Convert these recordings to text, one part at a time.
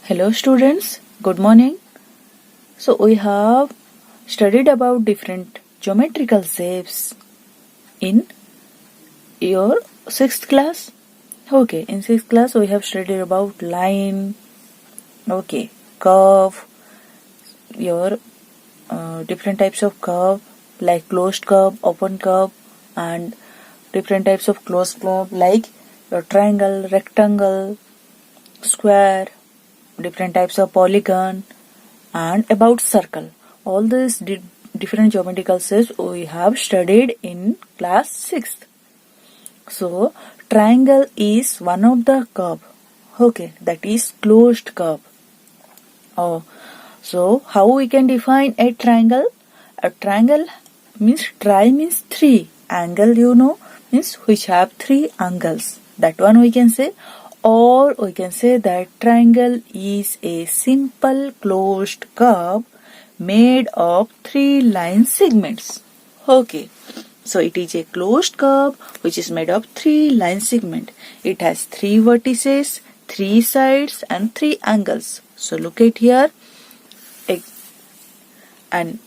Hello students, good morning. So we have studied about different geometrical shapes in your 6th class. Okay, in 6th class we have studied about line, curve, your different types of curve like closed curve, open curve, and different types of closed curve like your triangle, rectangle, square, different types of polygon, and about circle. All these different geometrical shapes we have studied in class 6th. So triangle is one of the curve. Okay, that is closed curve. So how we can define a triangle? A triangle means means three. Angle means which have three angles. That one we can say. Or we can say that triangle is a simple closed curve made of three line segments. Okay, so it is a closed curve which is made of three line segments. It has three vertices, three sides, and three angles. So look at here, and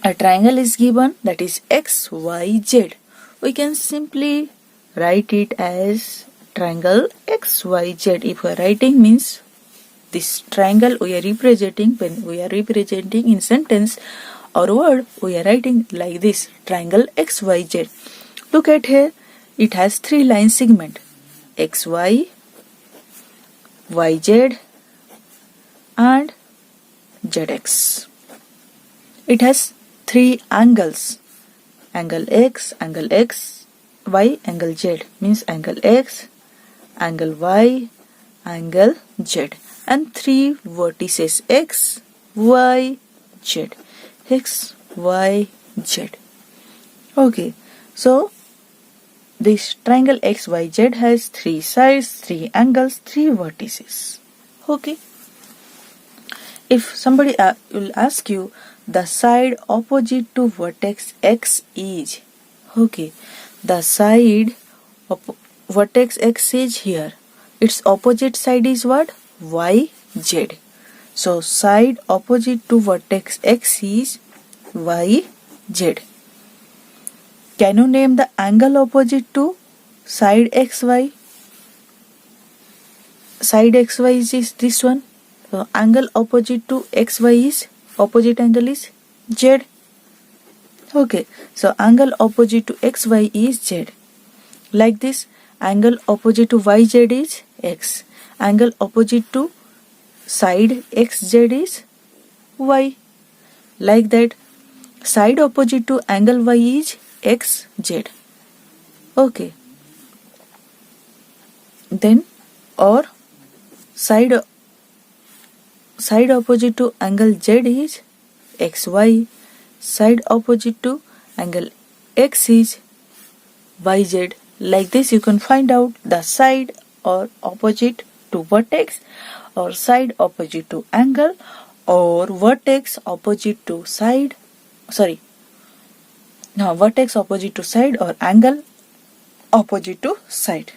a triangle is given, that is x, y, z. We can simply write it as triangle XYZ. If we are writing means this triangle we are representing, when we are representing in sentence or word, we are writing like this, triangle XYZ. Look at here, it has three line segment, XY, YZ and ZX. It has three angles, angle X, Y, angle Z, means angle X, angle Y, angle Z, and three vertices X, Y, Z, X, Y, Z. Okay, so this triangle XYZ has three sides, three angles, three vertices. Okay, if somebody will ask you the side opposite to vertex X is, okay, the side vertex X is here. Its opposite side is what? Y, Z. So side opposite to vertex X is Y, Z. Can you name the angle opposite to side XY? Side XY is this one. So angle opposite to XY is, opposite angle is Z. Okay, so angle opposite to XY is Z. Like this, angle opposite to YZ is X. Angle opposite to side XZ is Y. Like that, side opposite to angle Y is XZ. Okay. Then, or side opposite to angle Z is XY. Side opposite to angle X is YZ. Like this you can find out the side or opposite to vertex, or side opposite to angle, or vertex opposite to side, vertex opposite to side or angle opposite to side.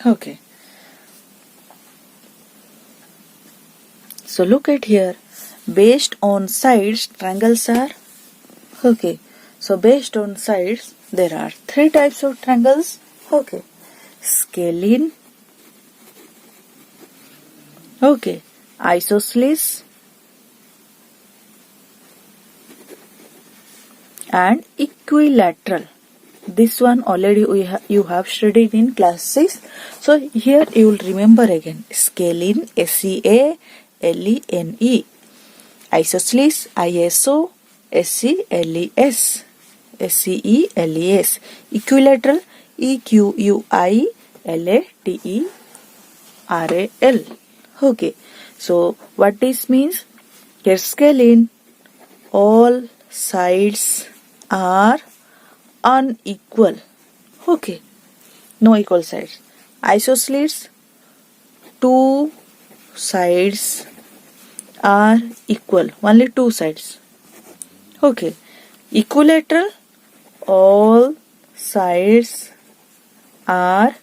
Okay. So look at here, based on sides triangles are, okay, so based on sides there are three types of triangles. Okay, scalene, okay, isosceles, and equilateral. This one already you have studied in class 6. So here you will remember again, scalene, SCALENE, isosceles, ISO, SCLES, SCELES, equilateral, EQUILATERAL. Okay, so what this means? Here scalene, all sides are unequal. Okay, no equal sides. Isosceles, two sides are equal, only two sides. Okay, equilateral, all sides are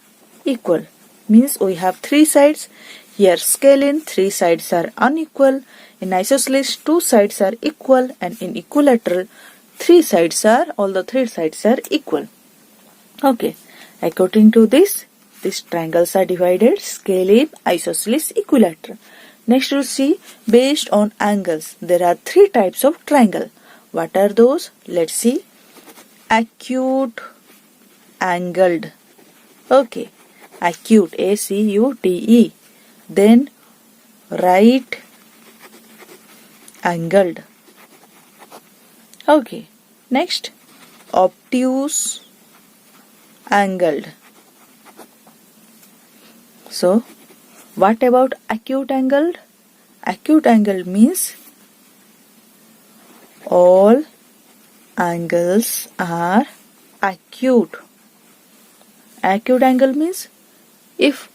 equal, means we have three sides. Here scalene, 3 sides are unequal. In isosceles, 2 sides are equal, and in equilateral, all the 3 sides are equal. Okay, according to this, these triangles are divided: scalene, isosceles, equilateral. Next we'll see based on angles. There are 3 types of triangle. What are those? Let's see. Acute angled. Okay, acute, A-C-U-T-E. Then right angled. Okay, next obtuse angled. So, what about acute angled? Acute angle means all angles are acute. Acute angle means if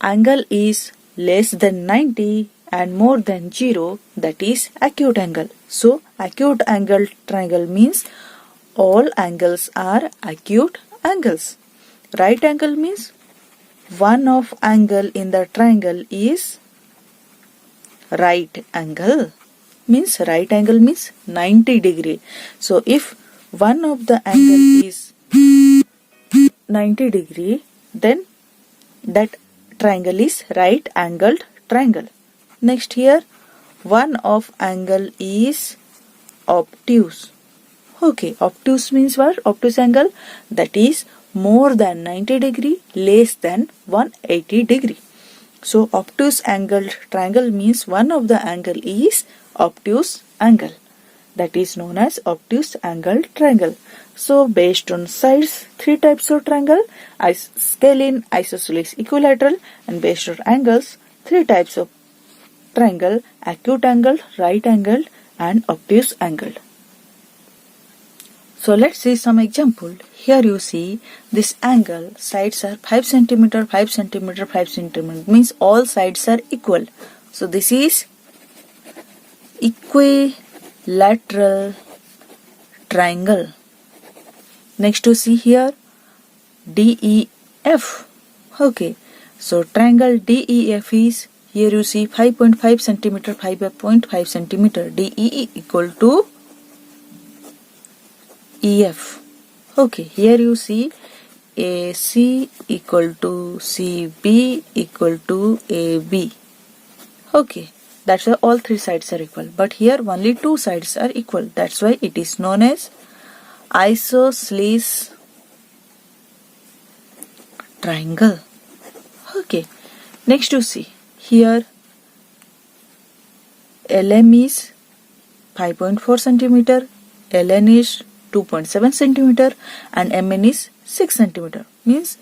angle is less than 90 and more than 0, that is acute angle. So, acute angled triangle means all angles are acute angles. Right angle means one of angle in the triangle is right angle. Right angle means 90 degree. So, if one of the angle is 90 degree, then that triangle is right angled triangle. Next here, one of angle is obtuse. Okay, obtuse means what? Obtuse angle, that is more than 90 degree, less than 180 degree. So, obtuse angled triangle means one of the angle is obtuse angle. That is known as obtuse angled triangle. So, based on sides, 3 types of triangle: scalene, isosceles, equilateral, and based on angles, 3 types of triangle: acute angled, right angled, and obtuse angled. So, let's see some example. Here you see this angle, sides are 5 cm, 5 cm, 5 cm, means all sides are equal. So, this is equilateral triangle. Next to see here DEF. Okay, so triangle DEF is, here you see 5.5 cm, 5.5 cm, DE equal to EF. Okay, here you see AC equal to CB equal to AB. Okay, that's why all 3 sides are equal. But here only 2 sides are equal. That's why it is known as isosceles triangle. Okay, next you see here LM is 5.4 cm, LN is 2.7 cm, and MN is 6 cm. Means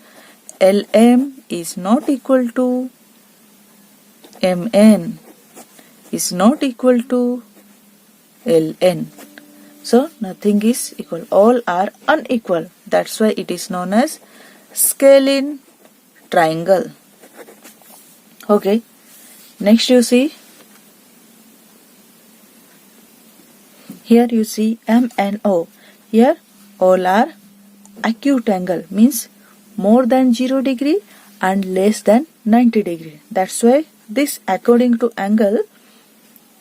LM is not equal to MN is not equal to LN. So nothing is equal. All are unequal. That's why it is known as scalene triangle. Okay. Next you see, here you see M and O. Here all are acute angle, means more than 0 degree and less than 90 degree. That's why this, according to angle,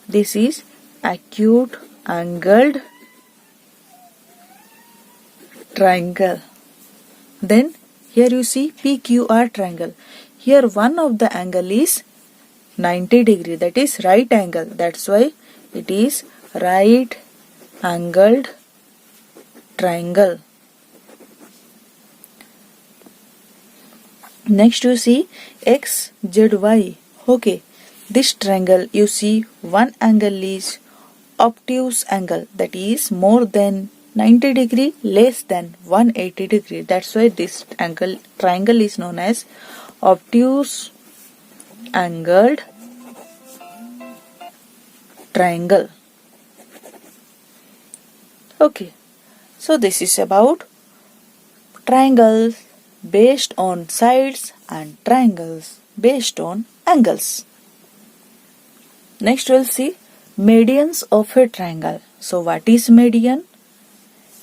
this is acute angled triangle. Then here you see PQR triangle. Here one of the angle is 90 degree, that is right angle. That's why it is right angled triangle. Next you see XZY. Okay, this triangle you see one angle is obtuse angle, that is more than 90 degree, less than 180 degree. That's why this triangle is known as obtuse angled triangle. Okay, so this is about triangles based on sides and triangles based on angles. Next we'll see medians of a triangle. So what is median?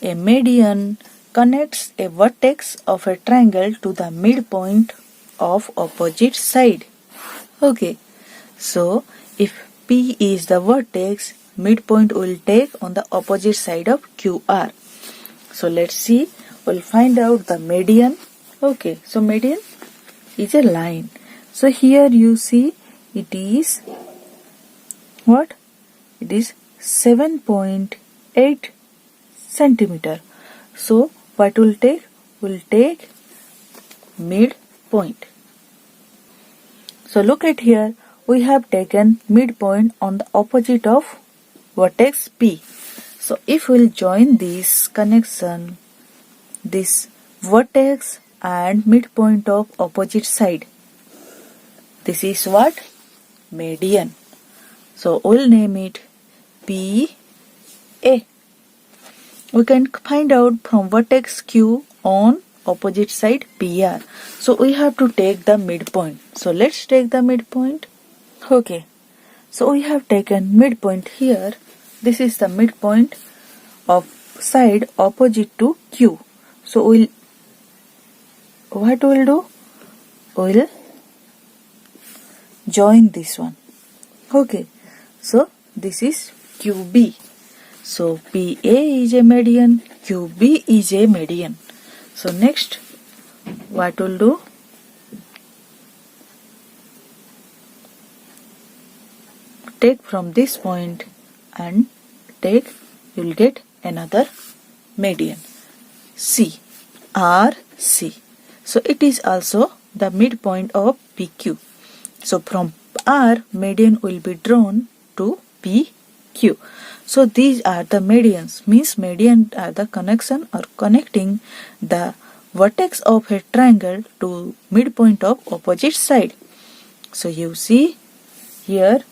A median connects a vertex of a triangle to the midpoint of opposite side. Okay, so if P is the vertex, midpoint will take on the opposite side of QR. So let's see, we'll find out the median. Okay, so median is a line. So here you see it is what? It is 7.8 centimeter. So what will take? Will take midpoint. So look at here, we have taken midpoint on the opposite of vertex P. So if we'll join this connection, this vertex and midpoint of opposite side, this is what? Median. So we'll name it PA. We can find out from vertex Q on opposite side PR. So we have to take the midpoint. So let's take the midpoint. Okay. So we have taken midpoint here. This is the midpoint of side opposite to Q. So what we'll do? We'll join this one. Okay. So this is QB. So PA is a median, QB is a median. So next, what we'll do? Take from this point and take, you will get another median. C, RC. So it is also the midpoint of PQ. So from R, median will be drawn to PQ. So these are the medians, means median are the connection or connecting the vertex of a triangle to midpoint of opposite side. So you see here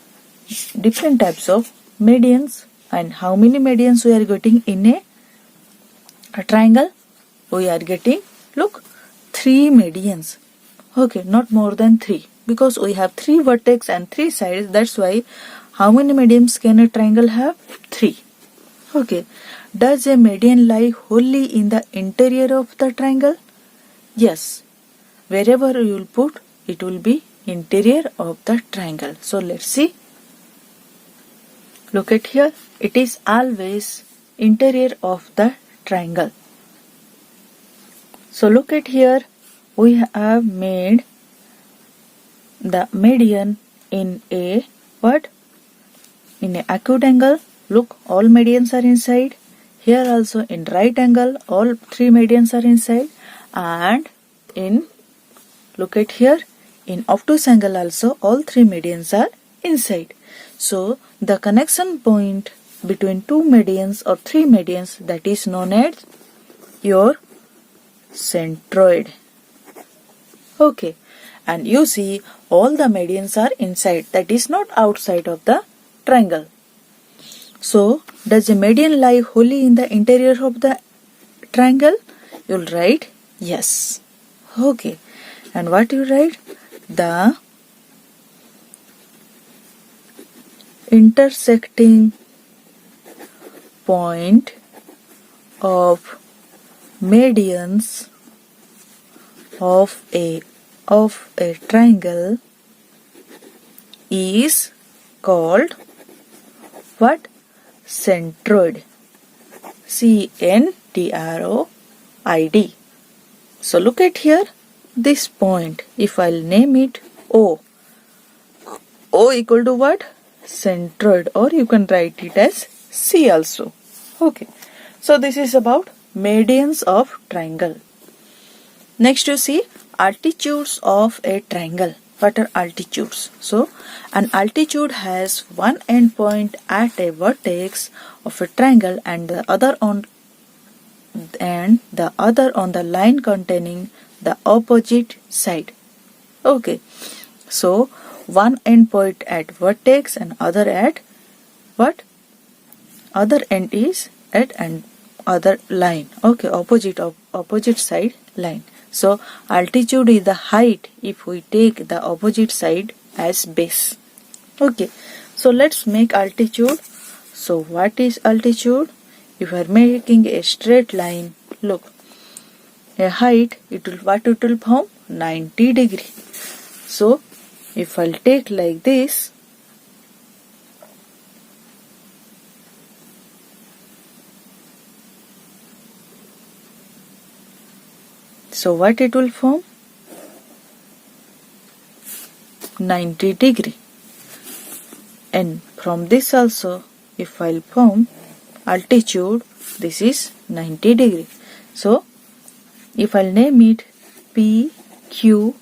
different types of medians, and how many medians we are getting in a triangle? We are getting, look, 3 medians. Okay, not more than 3, because we have 3 vertex and 3 sides. That's why how many medians can a triangle have? 3. Okay. Does a median lie wholly in the interior of the triangle? Yes. Wherever you will put, it will be interior of the triangle. So let's see. Look at here. It is always interior of the triangle. So look at here. We have made the median in a what? In a acute angle. Look, all medians are inside. Here also in right angle, all 3 medians are inside. And in, look at here, in obtuse angle also, all 3 medians are inside. So the connection point between 2 medians or 3 medians, that is known as your centroid. Okay. And you see all the medians are inside, that is not outside of the triangle. So does a median lie wholly in the interior of the triangle? You'll write yes. Okay. And what you write? The intersecting point of medians of a triangle is called what? Centroid. CNTROID. So look at here, this point, if I'll name it O. O equal to what? Centroid, or you can write it as C also. Okay. So this is about medians of triangle. Next you see altitudes of a triangle. What are altitudes? So an altitude has one endpoint at a vertex of a triangle and the other on the line containing the opposite side. Okay. So one endpoint at vertex and other at what? Other end is at and other line. Okay, opposite side line. So altitude is the height if we take the opposite side as base. Okay, so let's make altitude. So what is altitude? If we are making a straight line, look, a height, it will form 90 degree. So if I'll take like this, so what it will form? 90 degree. And from this also, if I'll form altitude, this is 90 degree. So if I'll name it P, Q,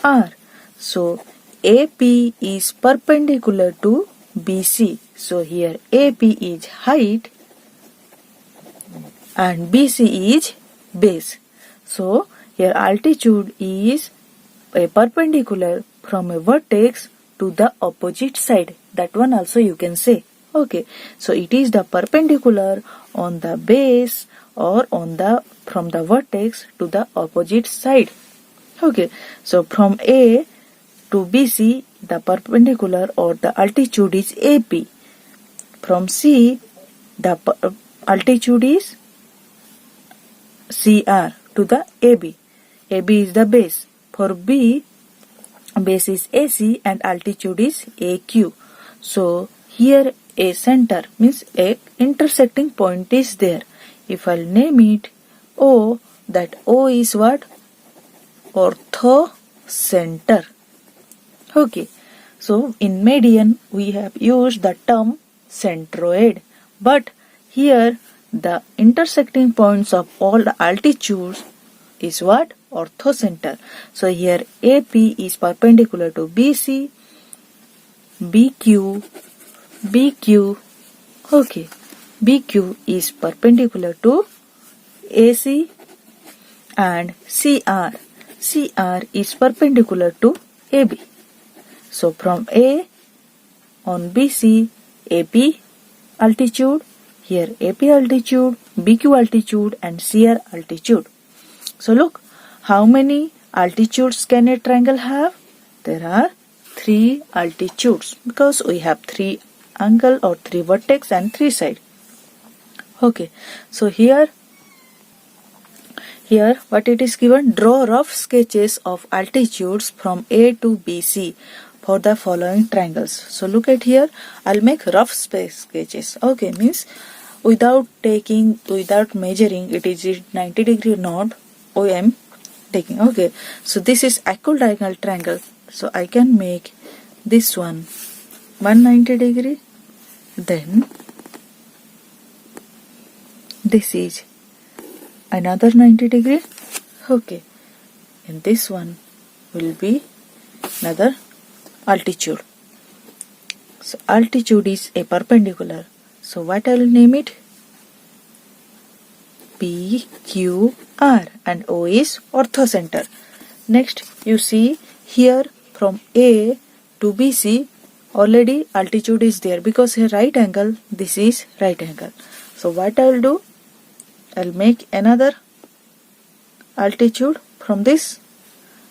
R. So AP is perpendicular to BC. So here AP is height and BC is base. So here altitude is a perpendicular from a vertex to the opposite side. That one also you can say. Okay, so it is the perpendicular on the base or on the from the vertex to the opposite side. Okay, so from A to BC, the perpendicular or the altitude is AP. From C, the altitude is CR to the AB. AB is the base. For B, base is AC and altitude is AQ. So here a center means a intersecting point is there. If I'll name it O, that O is what? Orthocenter. Okay, so in median we have used the term centroid, but here the intersecting points of all the altitudes is what? Orthocenter. So here AP is perpendicular to BC, BQ, okay, BQ is perpendicular to AC and CR is perpendicular to AB. So from A on BC, AP altitude, here AP altitude, BQ altitude and CR altitude. So look, how many altitudes can a triangle have? There are 3 altitudes because we have 3 angle or 3 vertex and 3 side. Okay, so here what it is given, draw rough sketches of altitudes from A to BC for the following triangles. So look at here, I'll make rough sketches. Okay, means without measuring it is 90 degree or not, I am taking. Okay, so this is equidiagonal triangle. So I can make this one 190 degree, then this is another 90 degree. Okay, and this one will be another altitude. So altitude is a perpendicular. So what I will name it? P, Q, R, and O is orthocenter. Next you see here from A to BC already altitude is there because here right angle, this is right angle. So what I will do? I will make another altitude from this.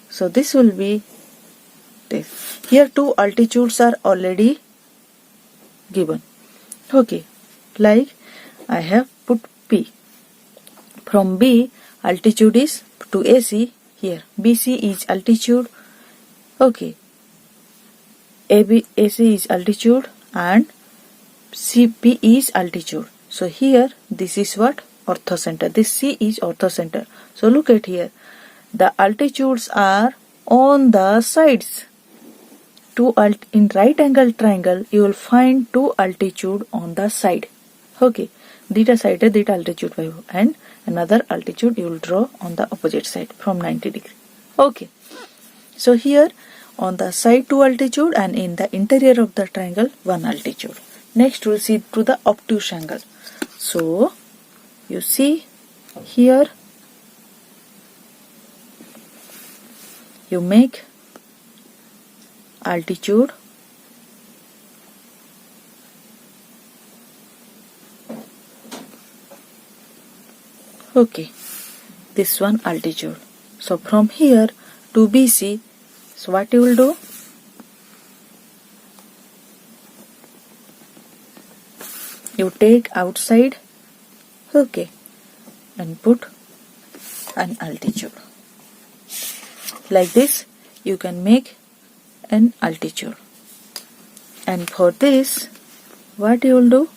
So this will be this. Here 2 altitudes are already given. Okay, like I have put P. From B altitude is to AC, here BC is altitude. Okay, AC is altitude and CP is altitude. So here this is what? Orthocenter. This C is orthocenter. So look at here, the altitudes are on the sides. In right angle triangle you will find 2 altitude on the side. Okay, theta side theta altitude and another altitude you will draw on the opposite side from 90 degree. Okay, so here on the side 2 altitude and in the interior of the triangle 1 altitude. Next we will see to the obtuse angle. So you see here you make altitude okay, this one altitude. So from here to BC, so what you will do? You take outside, okay, and put an altitude. Like this you can make an altitude. And for this, what you will do?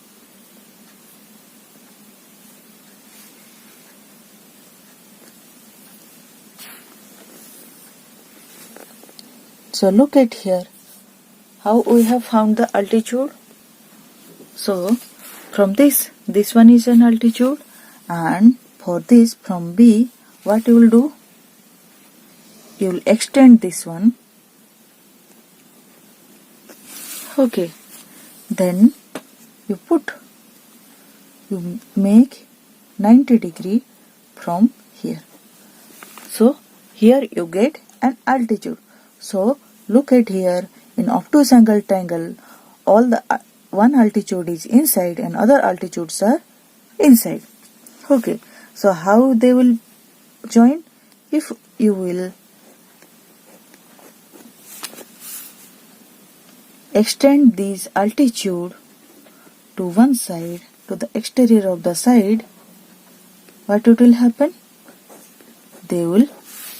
So look at here how we have found the altitude. So from this one is an altitude, and for this from B, what you will do? You will extend this one. Okay, then you make 90 degree from here. So here you get an altitude. So look at here, in obtuse angle triangle, all the one altitude is inside and other altitudes are inside. Okay, so how they will join? If you will extend this altitude to one side, to the exterior of the side, what it will happen? They will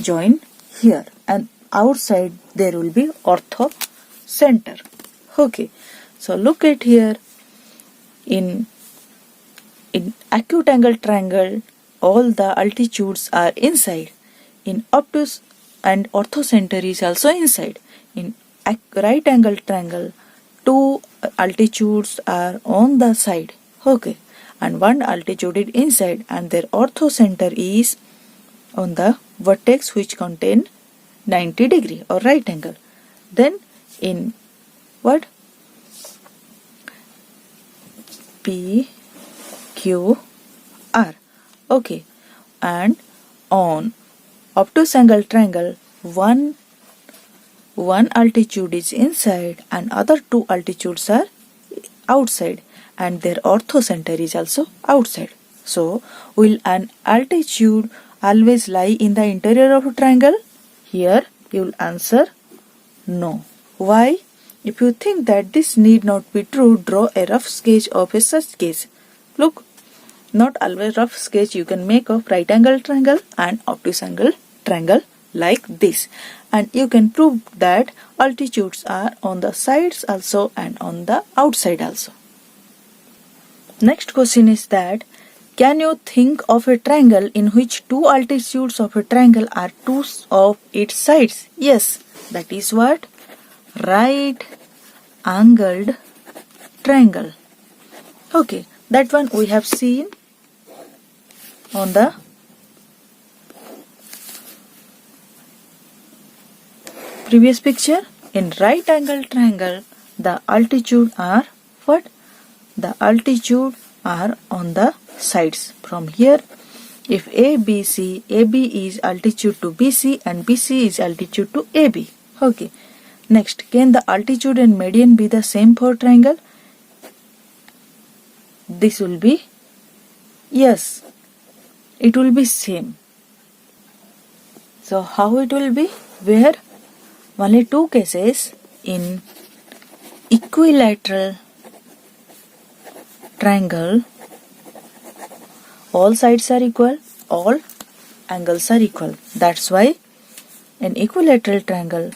join here, and outside there will be ortho center. Okay, so look at here, in acute angle triangle, all the altitudes are inside. In obtuse and ortho center is also inside. In right angle triangle, two altitudes are on the side. Okay, and one altitude is inside, and their ortho center is on the vertex which contain 90 degree or right angle. Then in what? P, Q, R. Okay, and on obtuse angle triangle, one altitude is inside and other two altitudes are outside, and their ortho center is also outside. So will an altitude always lie in the interior of a triangle? Here you will answer no. Why? If you think that this need not be true, draw a rough sketch of a such case. Look, not always rough sketch you can make of right angle triangle and obtuse angle triangle like this, and you can prove that altitudes are on the sides also and on the outside also. Next question is that, can you think of a triangle in which two altitudes of a triangle are two of its sides? Yes, that is what? Right angled triangle. Okay, that one we have seen on the previous picture. In right angle triangle, the altitude are what? The altitude are on the sides. From here, if ABC, AB is altitude to BC and BC is altitude to AB. Okay. Next, can the altitude and median be the same for triangle? This will be yes, it will be same. So how it will be? Where only two cases, in equilateral triangle, all sides are equal, all angles are equal. That's why in equilateral triangle,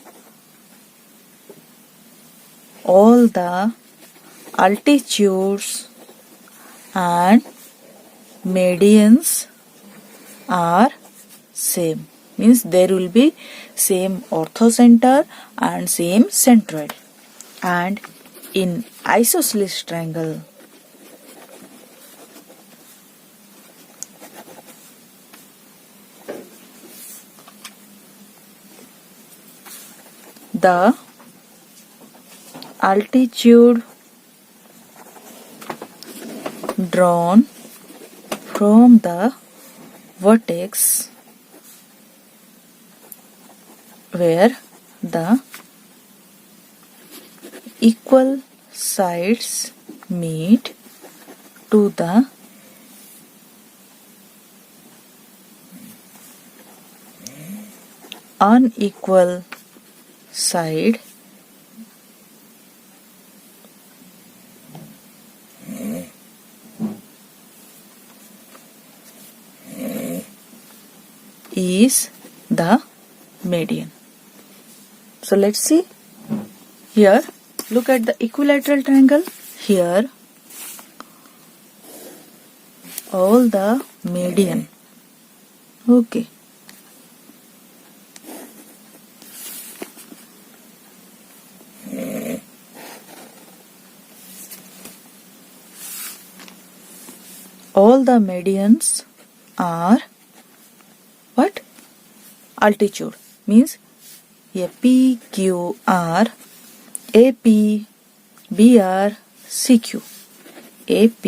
all the altitudes and medians are same. Means there will be same orthocenter and same centroid. And in isosceles triangle, the altitude drawn from the vertex where the equal sides meet to the unequal side is the median. So let's see Here, look at the equilateral triangle. Here, all the median. Okay. All the medians are what? Altitude. Means a P, Q, R, AP, BR, CQ. AP,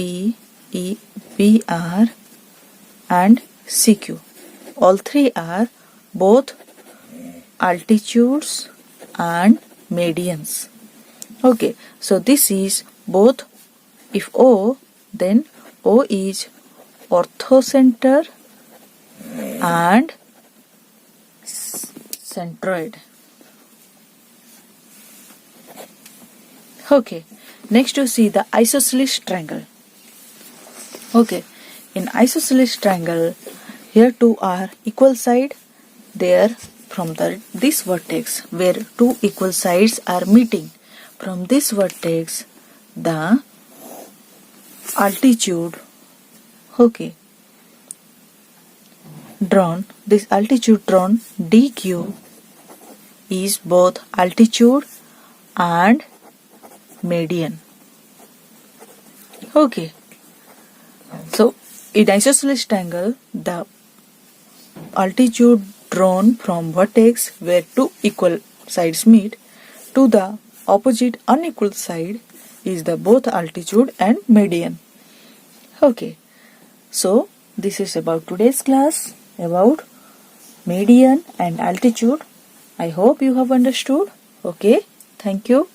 E, BR and CQ. All three are both altitudes and medians. Okay, so this is both. If O, then O is orthocenter and centroid. Okay, next you see the isosceles triangle. Okay, in isosceles triangle, here two are equal side. There from this vertex where two equal sides are meeting, from this vertex the altitude, okay, drawn, this altitude drawn dq is both altitude and median. Okay, so in isosceles triangle, the altitude drawn from vertex where two equal sides meet to the opposite unequal side is the both altitude and median. Okay, so this is about today's class about median and altitude. I hope you have understood. Okay, thank you.